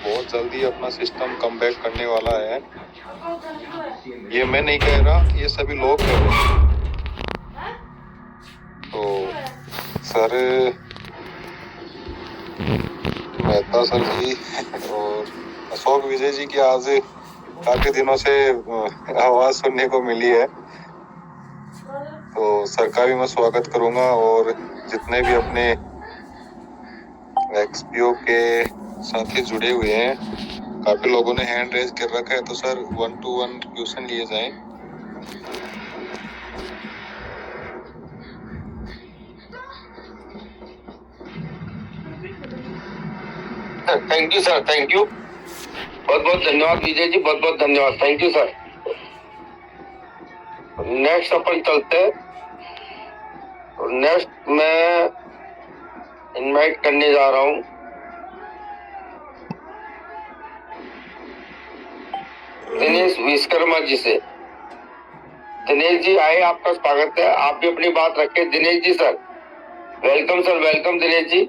बहुत जल्दी अपना सिस्टम कम बैक करने वाला है। ये मैं नहीं कह रहा, ये सभी लोग कह रहे हैं। तो सर मेहता सर जी और अशोक विजय जी की आज काफी दिनों से आवाज सुनने को मिली है, तो सर का भी मैं स्वागत करूंगा। और जितने भी अपने एक्सपीओ के साथी जुड़े हुए हैं, काफी लोगों ने हैंड रेज कर रखा है, तो सर 1-to-1 क्वेश्चन लिए जाएं। Thank you sir, thank you, बहुत बहुत धन्यवाद विजय जी, बहुत बहुत धन्यवाद, थैंक यू सर। नेक्स्ट अपन चलते हैं। नेक्स्ट मैं इनवाइट करने जा रहा हूँ दिनेश विश्वकर्मा जी से। दिनेश जी आए, आपका स्वागत है, आप भी अपनी बात रखें। Dinesh ji sir, welcome sir, welcome Dinesh ji.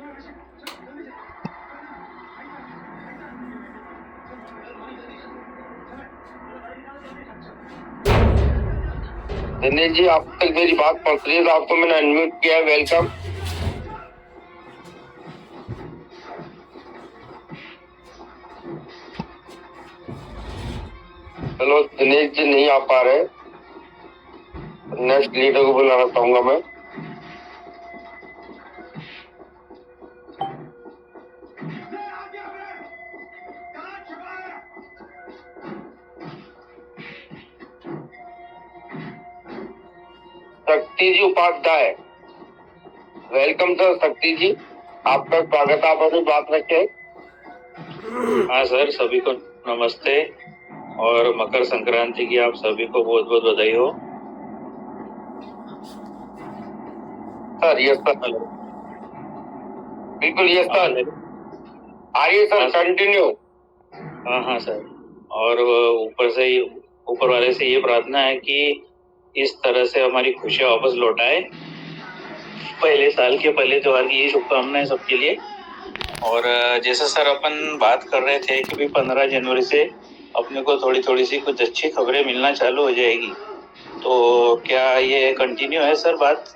Dinesh ji आप तक मेरी बात पहुंच रही है, तो आपको मैंने अनम्यूट किया है, वेलकम। चलो दिनेश जी नहीं आ पा रहे, नेक्स्ट लीडर को बुलाना चाहूंगा मैं। शक्ति जी उपाध्याय, वेलकम सर। शक्ति जी आपका स्वागत है, आप अपनी बात रखें। हाँ सर, सभी को नमस्ते और मकर संक्रांति की आप सभी को बहुत बहुत बधाई हो। सर यस सर, बिल्कुल यस सर, आइए सर, कंटिन्यू। हाँ सर, और ऊपर वाले से ये प्रार्थना है कि इस तरह से हमारी खुशियाँ वापस लौटाए। पहले साल के पहले त्योहार की ये शुभकामनाएं सबके लिए। और जैसे सर अपन बात कर रहे थे कि भी 15 जनवरी से अपने को थोड़ी थोड़ी सी कुछ अच्छी खबरें मिलना चालू हो जाएगी, तो क्या ये कंटिन्यू है सर बात?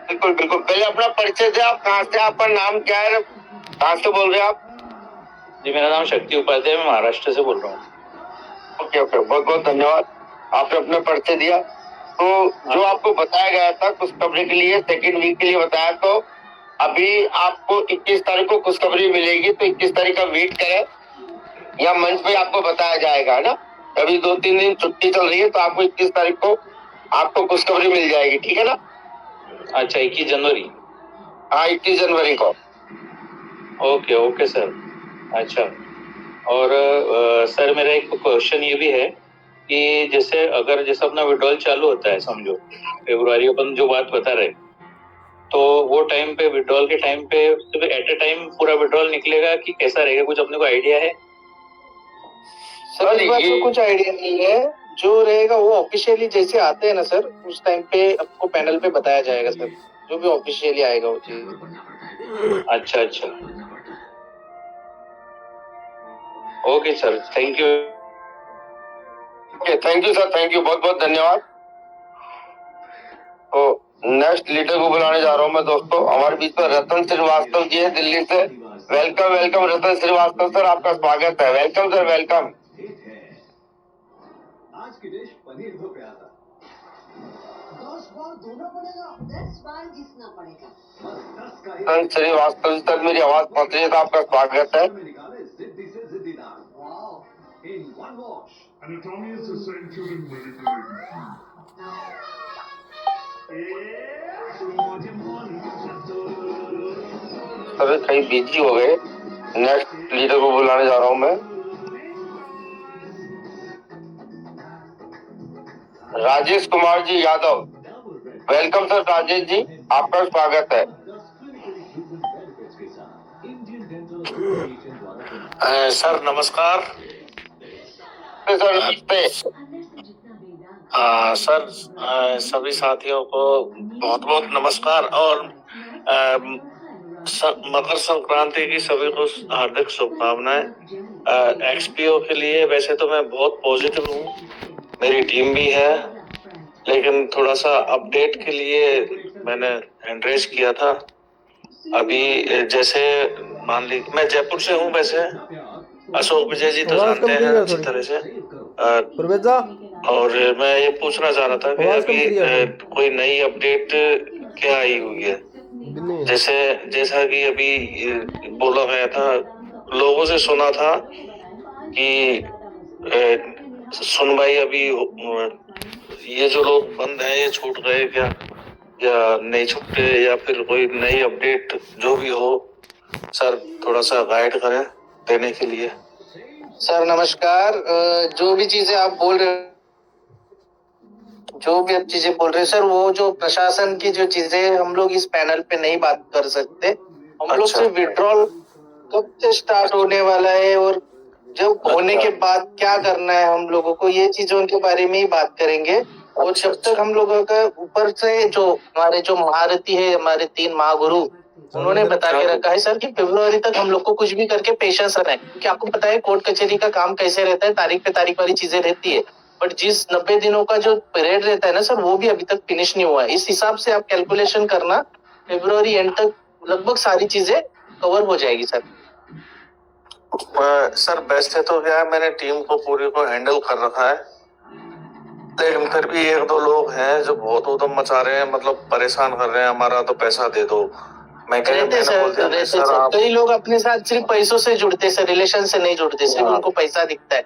बिल्कुल बिल्कुल, पहले अपना परिचय दे, आप कहाँ से, आपका नाम क्या है, कहाँ से बोल रहे हैं आप? जी मेरा नाम शक्ति उपाध्याय, मैं महाराष्ट्र से बोल रहा हूँ। ओके ओके, बहुत बहुत धन्यवाद, आपने अपना परिचय दिया। तो जो आपको बताया गया था खुशखबरी के लिए, सेकेंड वीक के लिए बताया, तो अभी आपको 21 तारीख को खुशखबरी मिलेगी, तो 21 तारीख का वेट करें, या मंच पे आपको बताया जाएगा, है ना। अभी 2-3 दिन छुट्टी चल रही है, तो आपको 21 तारीख को आपको खुशखबरी मिल जाएगी, ठीक है ना। अच्छा, 21 जनवरी? हाँ 21 जनवरी को। ओके ओके सर, अच्छा। और सर मेरा एक क्वेश्चन ये भी है कि जैसे अपना विड्रॉल चालू होता है, समझो फरवरी, अपन जो बात बता रहे, तो वो टाइम पे, विड्रॉल के टाइम पे एट ए टाइम पूरा विड्रॉल निकलेगा कि कैसा रहेगा, कुछ अपने को आइडिया है? सर इस बात में कुछ आइडिया नहीं है, जो रहेगा वो ऑफिशियली जैसे आते हैं ना सर, उस टाइम पे आपको पैनल पे बताया जाएगा सर, जो भी ऑफिशियली आएगा वो चीज। अच्छा अच्छा, okay sir, thank you. Okay, thank you sir, thank you, बहुत बहुत धन्यवाद। तो नेक्स्ट लीडर को बुलाने जा रहा हूँ मैं दोस्तों। हमारे बीच में रतन श्रीवास्तव जी है दिल्ली से। वेलकम वेलकम रतन श्रीवास्तव सर, आपका स्वागत है, वेलकम सर, वेलकम। आज की डिश पनीर दो प्याजा, 10 बार धोना पड़ेगा, 10 बार घिसना पड़ेगा, रतन श्रीवास्तव जी तक मेरी आवाज पहुंच रही है, तो आपका स्वागत है। जिद्दी से जिद्दीदार, wow, in one wash. Anatomy is essential in medical sir कहीं बिजी हो गए, नेक्स्ट लीडर को बुलाने जा रहा हूँ मैं। राजेश कुमार जी यादव, वेलकम सर राजेश जी, आपका स्वागत है। सर नमस्कार। सर नमस्ते। सर सभी साथियों को बहुत बहुत नमस्कार। और मकर संक्रांति की सभी को हार्दिक शुभकामनाएं। एक्सपीओ के लिए वैसे तो मैं बहुत पॉजिटिव हूँ, मेरी टीम भी है, लेकिन थोड़ा सा अपडेट के लिए मैंने हैंड रेज किया था। अभी जैसे मान ली मैं जयपुर से हूँ, वैसे अशोक विजय जी तो जानते हैं अच्छी तरह से, और मैं ये पूछना चाह रहा था कि अभी कोई नई अपडेट क्या आई हुई है? जैसा कि अभी बोला गया था, लोगों से सुना था कि सुनवाई अभी ये जो लोग बंद हैं ये छूट गए क्या, या नहीं छूटे, या फिर कोई नई अपडेट जो भी हो सर थोड़ा सा गाइड करें देने के लिए। सर नमस्कार। जो भी चीजें आप बोल रहे सर, वो जो प्रशासन की जो चीजें हम लोग इस पैनल पे नहीं बात कर सकते। हम लोग से विड्रॉल कब से स्टार्ट होने वाला है और जब होने के बाद क्या करना है हम लोगों को, ये चीजों के बारे में ही बात करेंगे। और जब तक हम लोगों का ऊपर से जो हमारे जो महारथी है, हमारे 3 महागुरु, उन्होंने बता के रखा है सर कि फरवरी तक हम लोग को कुछ भी करके पेशेंस रहना है, क्योंकि आपको पता है कोर्ट कचहरी का काम कैसे रहता है, तारीख पे तारीख वाली चीजें रहती है। बट जिस 90 दिनों का जो पीरियड रहता है ना सर, वो भी अभी तक फिनिश नहीं हुआ है। इस हिसाब से आप कैलकुलेशन करना, फरवरी एंड तक लगभग सारी चीजें कवर हो जाएगी सर। सर बेस्ट है तो क्या है, मैंने टीम को पूरी को हैंडल कर रखा है, लेकिन फिर भी 1-2 लोग हैं जो बहुत उधम मचा रहे हैं, मतलब परेशान कर रहे हैं, हमारा तो पैसा दे दो। कई लोग अपने साथ सिर्फ पैसों से जुड़ते सर, रिलेशन से नहीं जुड़ते, सिर्फ उनको पैसा दिखता है।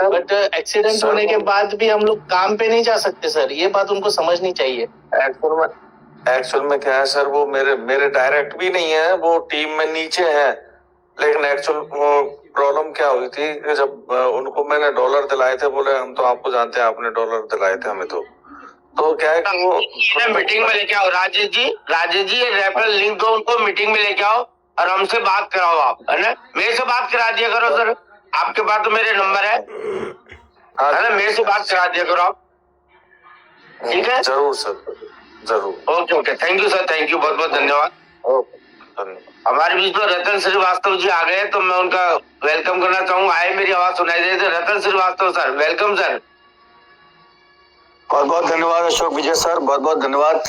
बट एक्सीडेंट होने के बाद भी हम लोग काम पे नहीं जा सकते सर, ये बात उनको समझनी चाहिए। एक्चुअल में क्या है सर, वो मेरे डायरेक्ट भी नहीं है, वो टीम में नीचे है, लेकिन एक्चुअल प्रॉब्लम क्या हुई थी कि जब उनको मैंने डॉलर दिलाए थे, बोले हम तो आपको जानते हैं, आपने डॉलर दिलाए थे हमें, तो क्या है कि वो मीटिंग में लेके आओ राजेश जी रेफरल लिंक दो उनको, मीटिंग में लेके आओ और हमसे बात कराओ आप, है ना। मेरे से बात करा दिया करो सर, आपके पास तो मेरे नंबर है ना, मेरे से बात करा दिया करो आप, ठीक है। जरूर सर, जरूर। Okay, thank you sir, thank you, बहुत बहुत धन्यवाद। हमारे बीच में रतन श्रीवास्तव जी आ गए, तो मैं उनका वेलकम करना चाहूंगा। आए, मेरी आवाज सुनाई दे रही है? रतन श्रीवास्तव सर, वेलकम सर। बहुत बहुत धन्यवाद अशोक विजय सर, बहुत बहुत धन्यवाद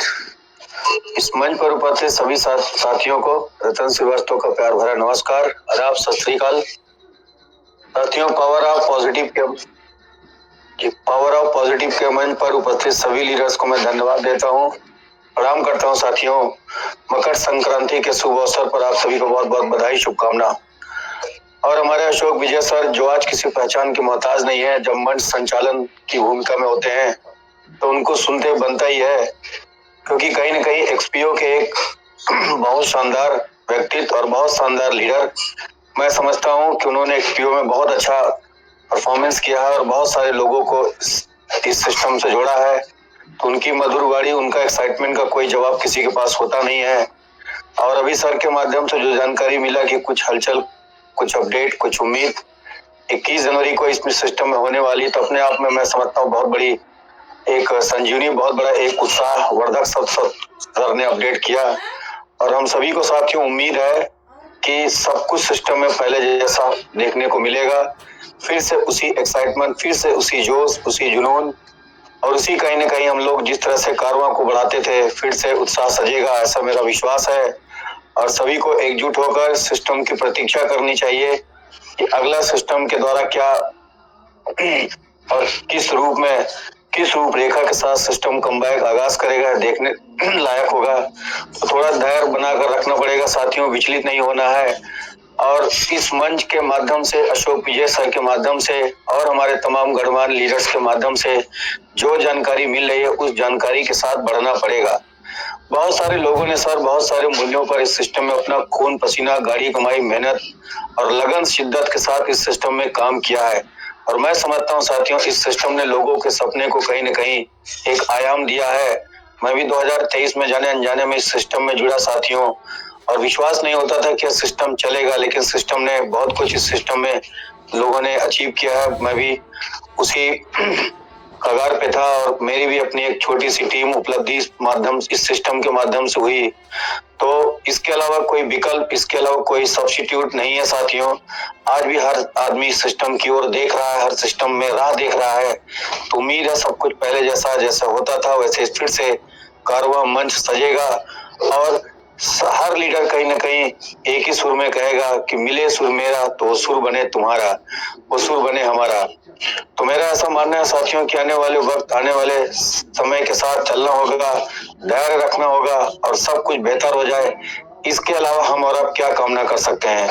इस मंच पर उपस्थित सभी साथियों को। रतन श्रीवास्तव का प्यार भरा नमस्कार, आदाब, सत श्री अकाल। साथियों, पावर ऑफ पॉजिटिव के मंच पर उपस्थित सभी लीडर्स को मैं धन्यवाद देता हूँ, प्रणाम करता हूँ। साथियों, मकर संक्रांति के शुभ अवसर पर आप सभी को बहुत बहुत बधाई, शुभकामना। और हमारे अशोक विजय सर जो आज किसी पहचान के मोहताज नहीं है, जब मंच संचालन की भूमिका में होते हैं तो उनको सुनते बनता ही है, क्योंकि कहीं न कहीं एक्सपीओ के एक बहुत शानदार व्यक्तित्व और बहुत शानदार लीडर मैं समझता हूं कि उन्होंने एक्सपीओ में बहुत अच्छा परफॉर्मेंस किया है और बहुत सारे लोगों को इस सिस्टम से जोड़ा है। तो उनकी मधुर वाणी, उनका एक्साइटमेंट का कोई जवाब किसी के पास होता नहीं है। और अभी सर के माध्यम से जो जानकारी मिला कि कुछ हलचल, कुछ अपडेट, कुछ उम्मीद 21 जनवरी को इसमें सिस्टम में होने वाली, तो अपने आप में मैं समझता हूँ बहुत बड़ी एक संजीवनी, बहुत बड़ा एक उत्साहवर्धक सर ने अपडेट किया। और हम सभी को साथियों उम्मीद है कि सब कुछ सिस्टम में पहले जैसा देखने को मिलेगा, फिर से उसी एक्साइटमेंट, फिर से उसी जोश, उसी जुनून और उसी कहीं न कहीं हम लोग जिस तरह से कारवां को बढ़ाते थे, फिर से उत्साह सजेगा, ऐसा मेरा विश्वास है। और सभी को एकजुट होकर सिस्टम की प्रतीक्षा करनी चाहिए कि अगला सिस्टम के द्वारा क्या और किस रूपरेखा के साथ सिस्टम कमबैक आगाज करेगा, देखने लायक होगा। तो थोड़ा धैर्य बनाकर रखना पड़ेगा साथियों, विचलित नहीं होना है। और इस मंच के माध्यम से, अशोक विजय सर के माध्यम से और हमारे तमाम गणमान्य लीडर्स के माध्यम से जो जानकारी मिल रही है, उस जानकारी के साथ बढ़ना पड़ेगा। बहुत सारे लोगों ने सर बहुत सारे मूल्यों पर इस सिस्टम में अपना खून पसीना, गाड़ी कमाई, मेहनत और लगन शिद्दत के साथ इस सिस्टम में काम किया है। और मैं समझता हूँ साथियों, इस सिस्टम ने लोगों के सपने को कहीं न कहीं एक आयाम दिया है। मैं भी 2023 में जाने अनजाने में इस सिस्टम में जुड़ा साथियों, और विश्वास नहीं होता था कि यह सिस्टम चलेगा, लेकिन सिस्टम ने बहुत कुछ इस सिस्टम में लोगों ने अचीव किया है। मैं भी उसी कगार पे था और मेरी भी अपनी एक छोटी सी टीम उपलब्धि इस सिस्टम के माध्यम से हुई। तो इसके अलावा कोई विकल्प, इसके अलावा कोई सब्स्टिट्यूट नहीं है साथियों। आज भी हर आदमी सिस्टम की ओर देख रहा है, हर सिस्टम में राह देख रहा है। तो उम्मीद है सब कुछ पहले जैसा होता था वैसे फिर से कारवां मंच सजेगा और हर लीडर कहीं ना कहीं एक ही सुर में कहेगा कि मिले सुर मेरा तो वो सुर बने तुम्हारा, वो सुर बने हमारा। तो मेरा ऐसा मानना है साथियों कि आने वाले वक्त, आने वाले समय के साथ चलना होगा, धैर्य रखना होगा और सब कुछ बेहतर हो जाए। इसके अलावा हम और अब क्या कामना कर सकते हैं।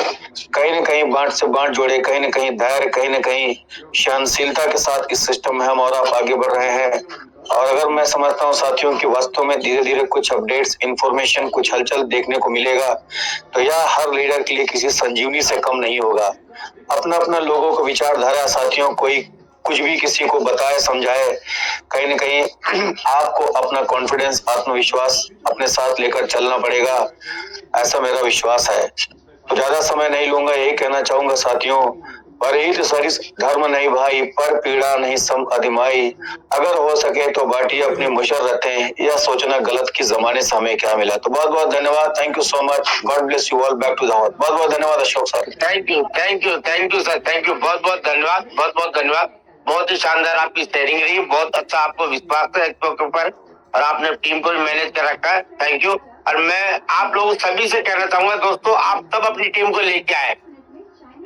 कहीं ना कहीं बांट से बांट जोड़े, कहीं ना कहीं धैर्य, कहीं ना कहीं सहनशीलता के साथ इस सिस्टम में हम और आप आगे बढ़ रहे हैं। और अगर मैं समझता हूँ साथियों कि वास्तव में धीरे धीरे कुछ अपडेट्स, इंफॉर्मेशन, कुछ हलचल देखने को मिलेगा तो यह हर लीडर के लिए किसी संजीवनी से कम नहीं होगा। अपना अपना लोगों को विचारधारा साथियों, कोई कुछ भी किसी को बताए समझाए, कहीं ना कहीं आपको अपना कॉन्फिडेंस, आत्मविश्वास अपने साथ लेकर चलना पड़ेगा, ऐसा मेरा विश्वास है। तो ज्यादा समय नहीं लूंगा, यही कहना चाहूंगा साथियों, परहित सरिस धर्म नहीं भाई, पर पीड़ा नहीं सम अधिमाई, अगर हो सके तो बांटिए अपनी मुशर्रतें, यह सोचना गलत कि जमाने से हमें क्या मिला। तो बहुत बहुत धन्यवाद, thank you so much, God bless you all, back to the house. बहुत बहुत धन्यवाद Ashok sir. Thank you sir, thank you, बहुत बहुत धन्यवाद, बहुत बहुत धन्यवाद। बहुत ही शानदार आपकी स्टेयरिंग रही, बहुत अच्छा आपको विश्वास है एक्सपो के ऊपर और आपने टीम को भी मैनेज कर रखा है, थैंक यू। और मैं आप लोगों सभी से कहना चाहूंगा दोस्तों, आप सब अपनी टीम को लेके आए,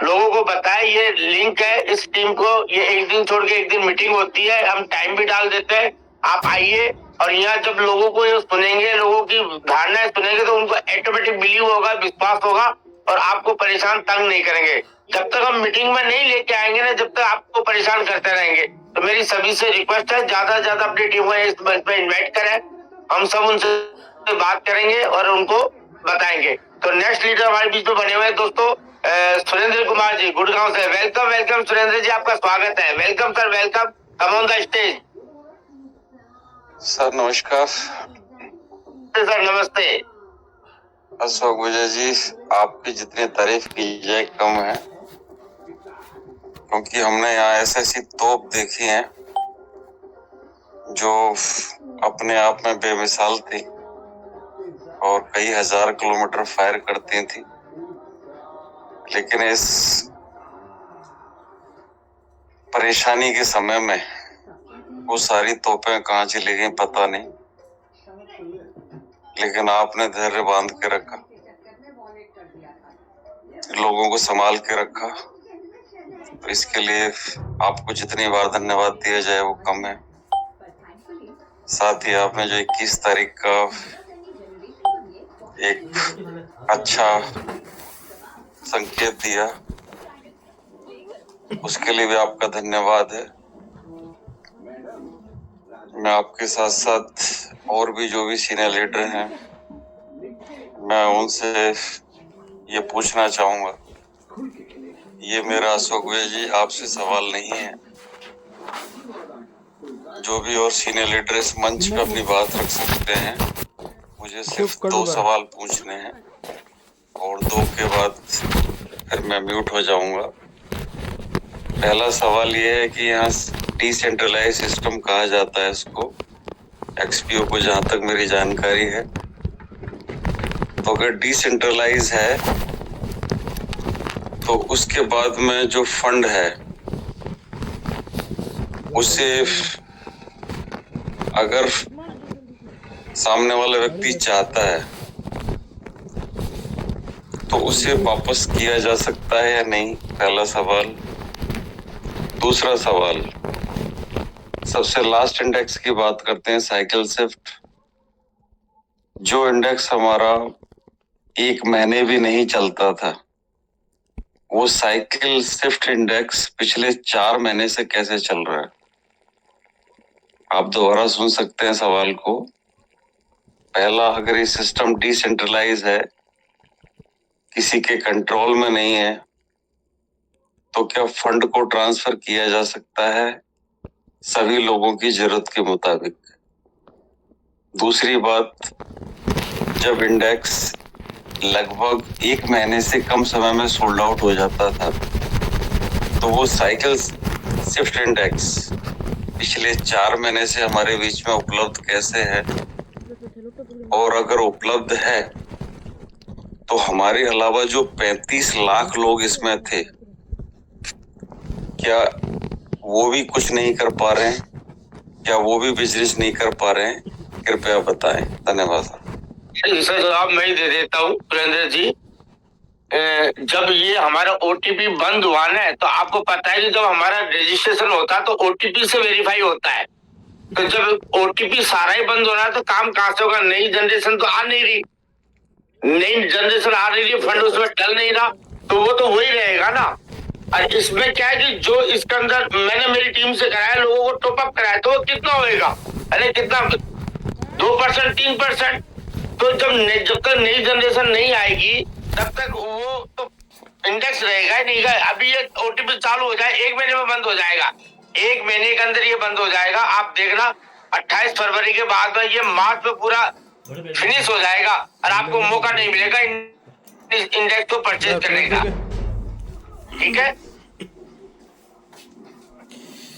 लोगों को बताएं ये लिंक है इस टीम को, ये एक दिन छोड़ के एक दिन मीटिंग होती है, हम टाइम भी डाल देते हैं, आप आइए। और यहाँ जब लोगों को ये सुनेंगे, लोगों की धारणाएं सुनेंगे तो उनको ऑटोमेटिक बिलीव होगा, विश्वास होगा और आपको परेशान तंग नहीं करेंगे। जब तक हम मीटिंग में नहीं लेके आएंगे ना, जब तक आपको परेशान करते रहेंगे। तो मेरी सभी से रिक्वेस्ट है, ज्यादा से ज्यादा अपनी टीम को इस मंच पे इन्वाइट करें, हम सब उनसे बात करेंगे और उनको बताएंगे। तो नेक्स्ट लीडर हमारे बीच में बने हुए हैं दोस्तों, सुरेंद्र कुमार जी गुड़गांव से। वेलकम वेलकम सुरेंद्र जी, आपका स्वागत है। Welcome sir, welcome, come on the stage. Sir नमस्कार। सर नमस्ते। अशोक विजय जी, आपकी जितनी तारीफ की जाए कम है, क्योंकि हमने यहाँ ऐसी तोप देखी है जो अपने आप में बेमिसाल थी और कई हजार किलोमीटर फायर करती थी, लेकिन इस परेशानी के समय में वो सारी तोपें कहाँ चली गई पता नहीं, लेकिन आपने धैर्य बांध के रखा, लोगों को संभाल के रखा। तो इसके लिए आपको जितनी बार धन्यवाद दिया जाए वो कम है। साथ ही आपने जो 21 तारीख का एक अच्छा संकेत दिया, उसके लिए भी आपका धन्यवाद है। मैं आपके साथ साथ और भी जो भी सीनियर लीडर हैं, मैं उनसे ये पूछना चाहूंगा, ये मेरा अशोक विजय जी आपसे सवाल नहीं है, जो भी और सीनियर लीडर इस मंच पे अपनी बात रख सकते हैं, मुझे सिर्फ 2 सवाल पूछने हैं और 2 के बाद फिर मैं म्यूट हो जाऊंगा। पहला सवाल ये है कि यहाँ डिसेंट्रलाइज सिस्टम कहा जाता है इसको, एक्सपीओ को, जहां तक मेरी जानकारी है। तो अगर डिसेंट्रलाइज है तो उसके बाद में जो फंड है उसे अगर सामने वाला व्यक्ति चाहता है तो उसे वापस किया जा सकता है या नहीं, पहला सवाल। दूसरा सवाल, सबसे लास्ट इंडेक्स की बात करते हैं, साइकिल शिफ्ट। जो इंडेक्स हमारा 1 महीने भी नहीं चलता था, वो साइकिल शिफ्ट इंडेक्स पिछले 4 महीने से कैसे चल रहा है? आप दोबारा सुन सकते हैं सवाल को। पहला, अगर ये सिस्टम डिसेंट्रलाइज है, किसी के कंट्रोल में नहीं है, तो क्या फंड को ट्रांसफर किया जा सकता है सभी लोगों की जरूरत के मुताबिक? दूसरी बात, जब इंडेक्स लगभग 1 महीने से कम समय में सोल्ड आउट हो जाता था, तो वो साइकिल शिफ्ट इंडेक्स पिछले 4 महीने से हमारे बीच में उपलब्ध कैसे है? और अगर उपलब्ध है तो हमारे अलावा जो 35 लाख लोग इसमें थे, क्या वो भी कुछ नहीं कर पा रहे हैं? क्या वो भी बिजनेस नहीं कर पा रहे हैं? कृपया बताएं। धन्यवाद सर। इसका जवाब मैं ही दे देता हूँ सुरेंद्र जी। जब ये हमारा ओटीपी बंद हुआ ना, तो आपको पता है कि जब हमारा रजिस्ट्रेशन होता है तो ओटीपी से वेरीफाई होता है। तो जब ओटीपी सारा ही बंद हो रहा है तो काम कहाँ से होगा? नई जनरेशन तो आ नहीं रही, नई जनरेशन आ रही है, फंड उसमें डल नहीं रहा, तो वो तो वही रहेगा ना। और इसमें क्या है कि जो इसके अंदर मैंने मेरी टीम से कराया, लोगों को टॉपअप कराया, तो वो कितना होएगा? अरे कितना, 2%, 3%। तो जब तक नई जनरेशन नहीं आएगी तब तक वो तो इंडेक्स रहेगा ही नहीं। अभी ये ओटीपी चालू हो जाए, 1 महीने में बंद हो जाएगा, 1 महीने के अंदर ये बंद हो जाएगा। आप देखना 28 फरवरी के बाद में ये मार्च में पूरा फिनिश हो जाएगा और आपको मौका नहीं मिलेगा इंडेक्स को परचेज करने का। ठीक है,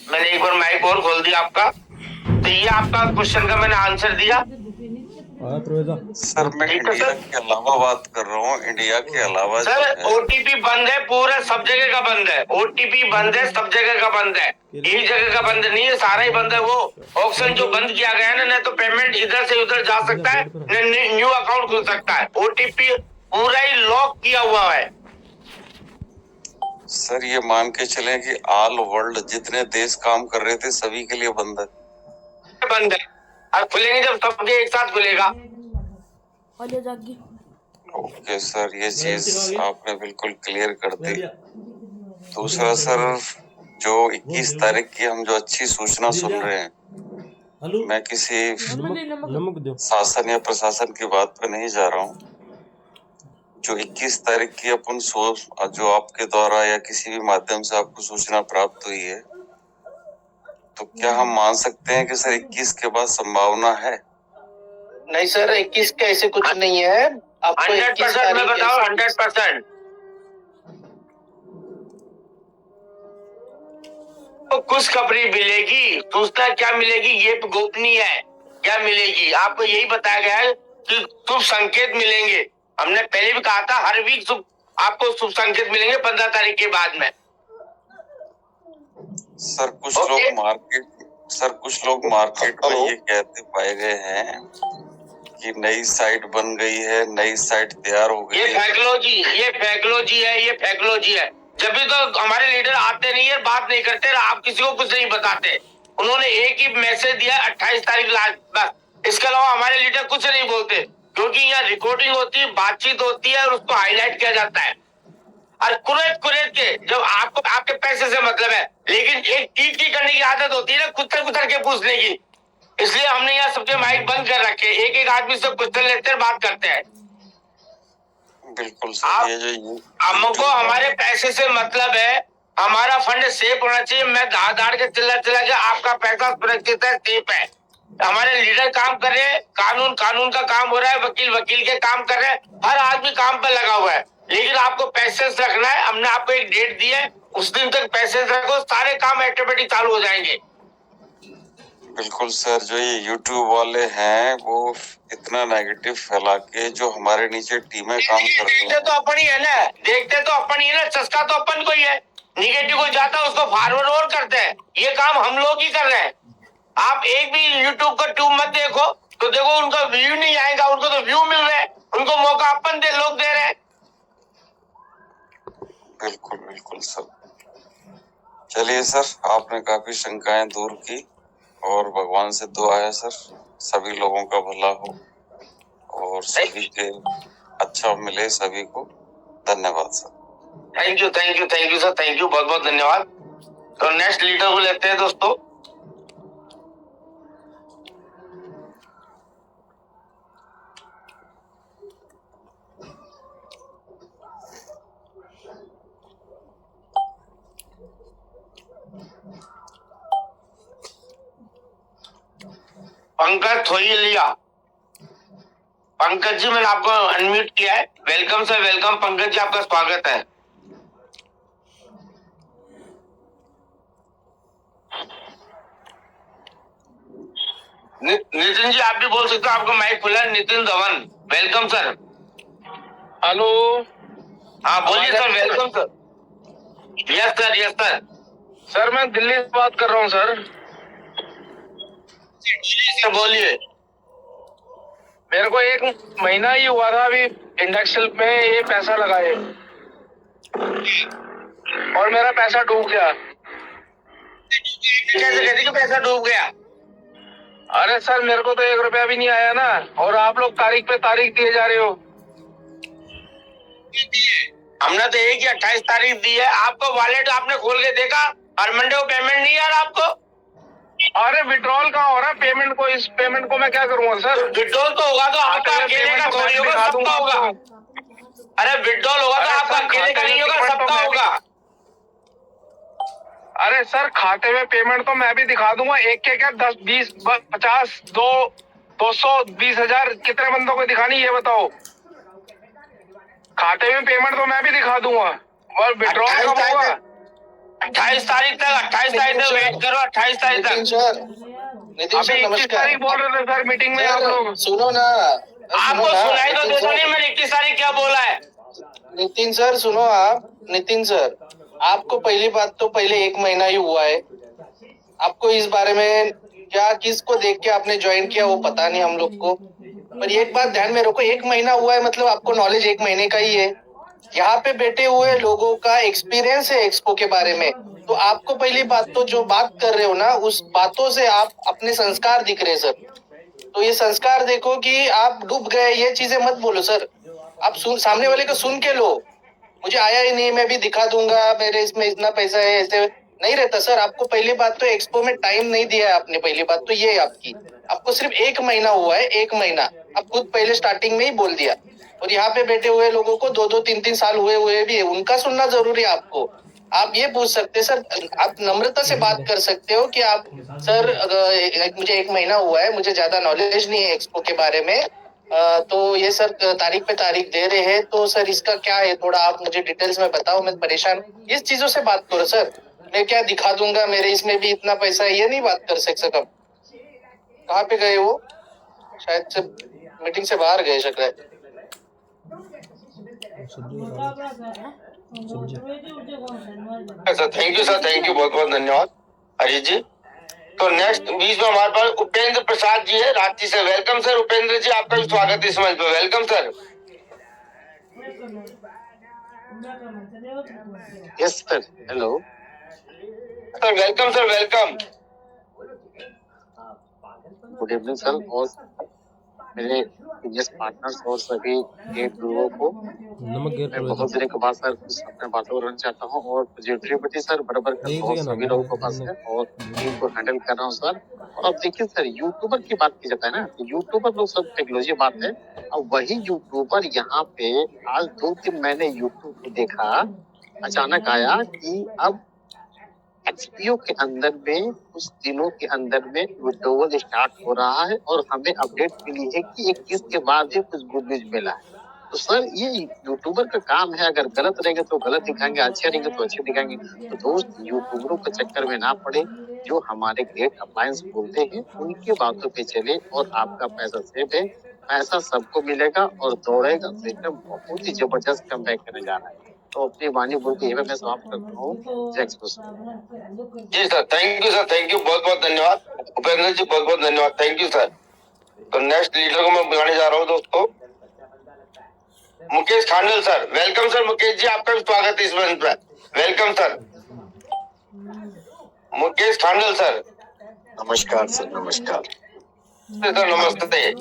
मैंने एक बार माइक और खोल दिया आपका। तो ये आपका क्वेश्चन का मैंने आंसर दिया। सर मैं इंडिया के अलावा बात कर रहा हूँ, इंडिया के अलावा सर ओटीपी बंद है, पूरा सब जगह का बंद है। ओटीपी बंद है, सब जगह का बंद है, एक जगह का बंद नहीं है, सारा ही बंद है। वो ऑप्शन जो बंद किया गया है ना, तो पेमेंट इधर से उधर जा सकता है, न न्यू अकाउंट खुल सकता है। ओटीपी पूरा ही लॉक किया हुआ है। सर ये मान के चलें कि ऑल वर्ल्ड जितने देश काम कर रहे थे सभी के लिए बंद है। बंद है, और खुलेंगे जब सबके एक साथ खुलेगा। ओके सर, ये चीज आपने बिल्कुल क्लियर कर दी। दूसरा सर, जो 21 तारीख की हम जो अच्छी सूचना सुन रहे हैं, मैं किसी शासन या प्रशासन की बात पे नहीं जा रहा हूँ। जो 21 तारीख की अपन जो आपके द्वारा या किसी भी माध्यम से आपको सूचना प्राप्त हुई है, तो क्या हम मान सकते हैं कि सर 21 के बाद संभावना है? नहीं सर, 21 का ऐसे कुछ नहीं है। आपको 100% मैं बताऊं, 100%। तो खुशखबरी मिलेगी, सूचना क्या मिलेगी ये गोपनीय है। क्या मिलेगी आपको यही बताया गया है कि शुभ संकेत मिलेंगे। हमने पहले भी कहा था हर वीक आपको शुभ संकेत मिलेंगे 15 तारीख के बाद में। सर कुछ लोग मार्केट में ये कहते पाए गए हैं कि नई साइट बन गई है, नई साइट तैयार हो गई है। ये फैक्टोलॉजी है। जब भी तो हमारे लीडर आते नहीं है, बात नहीं करते, आप किसी को कुछ नहीं बताते। उन्होंने एक ही मैसेज दिया 28 तारीख लास्ट, बस। इसके अलावा हमारे लीडर कुछ नहीं बोलते, क्योंकि यहाँ रिकॉर्डिंग होती है, बातचीत होती है और उसको हाईलाइट किया जाता है। और कुरेद के जब आपको आपके पैसे से मतलब है, लेकिन एक टीट की करने की आदत होती है ना, कुतर के पूछने की। इसलिए हमने यहाँ सबके माइक बंद कर रखे, एक आदमी से क्वेश्चन लेते हैं, बात करते हैं। बिल्कुल सर, ये जो हमको हमारे पैसे से मतलब है, हमारा फंड सेफ होना चाहिए। मैं धाड़ के चिल्ला के आपका पैसा सुरक्षित है, सेफ है। हमारे लीडर काम कर रहे हैं, कानून का काम हो रहा है, वकील के काम कर रहे हैं, हर आदमी काम पर लगा हुआ है। लेकिन आपको पैसे रखना है। हमने आपको एक डेट दी है, उस दिन तक पैसे रखो, सारे काम ऑटोमेटिक चालू हो जाएंगे। बिल्कुल सर, जो ये YouTube वाले हैं वो इतना नेगेटिव फैला के जो हमारे नीचे टीमें काम कर रही हैं। देखते तो अपन ही है ना, चस्का तो अपन को ही है। निगेटिव को जाता है, उसको फॉरवर्ड और करते हैं। ये काम हम लोग ही कर रहे हैं। आप एक भी YouTube का ट्यूब मत देखो, तो देखो उनका व्यू नहीं आएगा, उनको तो व्यू मिल रहे हैं, उनको मौका अपन लोग दे रहे हैं। बिल्कुल सर। चलिए सर, आपने काफी शंकाएं दूर की और भगवान से दुआ है सर सभी लोगों का भला हो और सभी के अच्छा मिले सभी को। धन्यवाद sir. Thank you sir, thank you, बहुत धन्यवाद। तो नेक्स्ट लीडर को लेते हैं दोस्तों। पंकज थोइलिया। पंकज जी, मैंने आपको अनम्यूट किया है। Welcome sir, welcome Pankaj ji, आपका स्वागत है। नितिन जी आप भी बोल सकते हो, आपका माइक खुला है। Nitin Dhawan, welcome sir. Hello. हाँ बोलिए sir, welcome sir. Yes sir, yes sir. Sir मैं दिल्ली से बात कर रहा हूँ सर। सर बोलिए। मेरे को 1 महीना ही हुआ था अभी इंडक्शन में ये पैसा लगाए और मेरा पैसा डूब गया। कैसे कहते कि पैसा डूब गया? अरे सर मेरे को तो 1 रुपया भी नहीं आया ना, और आप लोग तारीख पे तारीख दिए जा रहे हो। हमने तो एक ही 28 तारीख दी है। आपको वॉलेट आपने खोल के देखा? हर मंडे को पेमेंट नहीं आ रहा आपको? अरे विड्रॉल कहाँ हो रहा है? पेमेंट को, इस पेमेंट को मैं क्या करूँगा सर? विड्रॉल तो होगा तो आपका अकेले का थोड़ी होगा, सबका होगा। अरे विड्रॉल होगा तो आपका अकेले का नहीं होगा, सबका होगा। अरे सर खाते में पेमेंट तो मैं भी दिखा दूंगा। एक के क्या 10, 20, 50, 200, 20,000 कितने बंदों को दिखानी ये बताओ। खाते में पेमेंट तो मैं भी दिखा दूंगा, और विड्रॉल कब होगा? 28 तारीख तक वेट करो। 28 तारीख तक। नितिन सर अभी 21 तारीख बोल रहे थे सर मीटिंग में आप लोग। सुनो ना, आपको सुनाई तो देता नहीं मैंने 21 तारीख क्या बोला है। नितिन सर सुनो आप। नितिन सर आपको पहली बात तो पहले 1 महीना ही हुआ है। आपको इस बारे में क्या, किसको देख के आपने ज्वाइन किया वो पता नहीं हम लोग को, पर एक बात ध्यान में रखो, 1 महीना हुआ है मतलब आपको नॉलेज 1 महीने का ही है। यहाँ पे बैठे हुए लोगों का एक्सपीरियंस है एक्सपो के बारे में, तो आपको पहली बात तो जो बात कर रहे हो ना उस बातों से आप अपने संस्कार दिख रहे सर। तो ये संस्कार देखो कि आप डूब गए, ये चीजें मत बोलो सर। आप सामने वाले को सुन के लो, मुझे आया ही नहीं मैं भी दिखा दूंगा, मेरे इसमें इतना पैसा है, ऐसे नहीं रहता सर। आपको पहली बात तो एक्सपो में टाइम नहीं दिया है आपने, पहली बात तो ये है आपकी। आपको सिर्फ 1 महीना हुआ है, 1 महीना। आप खुद पहले स्टार्टिंग में ही बोल दिया, और यहाँ पे बैठे हुए लोगों को 2-2, 3-3 साल हुए भी है, उनका सुनना जरूरी है आपको। आप ये पूछ सकते सर, आप नम्रता से बात कर सकते हो कि आप सर मुझे 1 महीना हुआ है, मुझे ज्यादा नॉलेज नहीं है एक्सपो के बारे में, तो ये सर तारीख पे तारीख दे रहे हैं, तो सर इसका क्या है थोड़ा आप मुझे डिटेल्स में बताओ, मैं परेशान। इस चीजों से बात करो सर, मैं क्या दिखा दूंगा मेरे इसमें भी इतना पैसा है, ये नहीं बात कर सकते। कहाँ पे गए वो? शायद से मीटिंग से बाहर गए शक्ल है। Thank you sir, thank you, बहुत बहुत धन्यवाद अजीत जी। तो नेक्स्ट बीच में हमारे पास उपेंद्र प्रसाद जी है रांची से। वेलकम सर उपेंद्र जी, आपका भी स्वागत है इस मंच पे। Welcome sir. Yes sir, hello sir, welcome sir, welcome. Good evening sir, और मेरे बिजनेस पार्टनर्स और सभी गेट लोगों को मैं बहुत दिनों के बाद सर कुछ अपने बातों करना चाहता हूँ, और पॉजिटिविटी सर बराबर का बहुत सभी लोगों के पास है, और टीम को हैंडल कर रहा हूँ सर। और अब देखिए सर, यूट्यूबर की बात की जाता है ना, तो यूट्यूबर लोग सब टेक्नोलॉजी बात है। अब वही यूट्यूबर यहाँ पे आज 2-3 महीने यूट्यूब पे देखा, अचानक आया कि अब एक्सपीओ के अंदर में कुछ दिनों के अंदर में विड्रॉवल स्टार्ट हो रहा है, और हमें अपडेट मिली है कि 21 के बाद ही कुछ गुड न्यूज मिला है। तो सर ये यूट्यूबर का काम है, अगर गलत रहेंगे तो गलत दिखाएंगे, अच्छे रहेंगे तो अच्छे दिखाएंगे। तो दोस्त यूट्यूबरों के चक्कर में ना पड़े, जो हमारे ग्रेट अप्लायंस बोलते हैं उनकी बातों पे चले, और आपका पैसा सेफ है, पैसा सबको मिलेगा और दौड़ेगा। सिस्टम बहुत ही जबरदस्त कम बैक करने जा रहा है। तो अपनी वाणी बोल के मैं समाप्त करता हूँ। जी sir, thank you sir, thank you, बहुत बहुत धन्यवाद उपेंद्र जी, बहुत बहुत धन्यवाद, थैंक यू सर। तो नेक्स्ट लीडर को मैं बुलाने जा रहा हूँ दोस्तों, Mukesh Khandal sir. Welcome sir Mukesh ji, आपका भी स्वागत है इस मंच पर। Welcome sir Mukesh Khandal sir. नमस्कार सर, नमस्कार सर, नमस्ते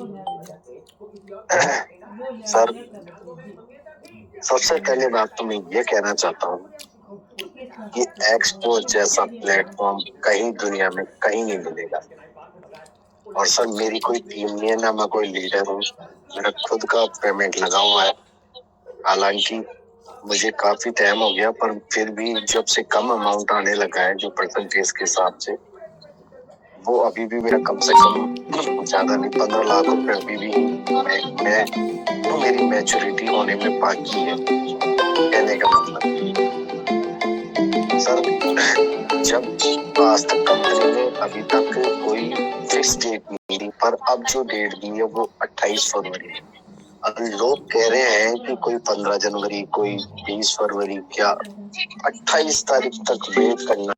सर। सबसे पहले बात तो मैं ये कहना चाहता हूँ कि एक्सपो जैसा प्लेटफॉर्म कहीं दुनिया में कहीं नहीं मिलेगा। और सर मेरी कोई टीम नहीं है, ना मैं कोई लीडर हूँ, मेरा खुद का पेमेंट लगा हुआ है। हालांकि मुझे काफी टाइम हो गया, पर फिर भी जब से कम अमाउंट आने लगा है जो परसेंटेज के हिसाब से, वो अभी भी मेरा कम से कम ज्यादा नहीं 15 लाख रुपए अभी भी मेरी मैच्योरिटी होने में बाकी है। कहने का मतलब सर, जब आज तक कंपनी ने अभी तक कोई फिक्स डेट नहीं दी, पर अब जो डेट दी है वो 28 फरवरी है। लोग कह रहे हैं कि कोई 15 जनवरी, कोई 20 फरवरी, क्या 28 तारीख तक वेट करना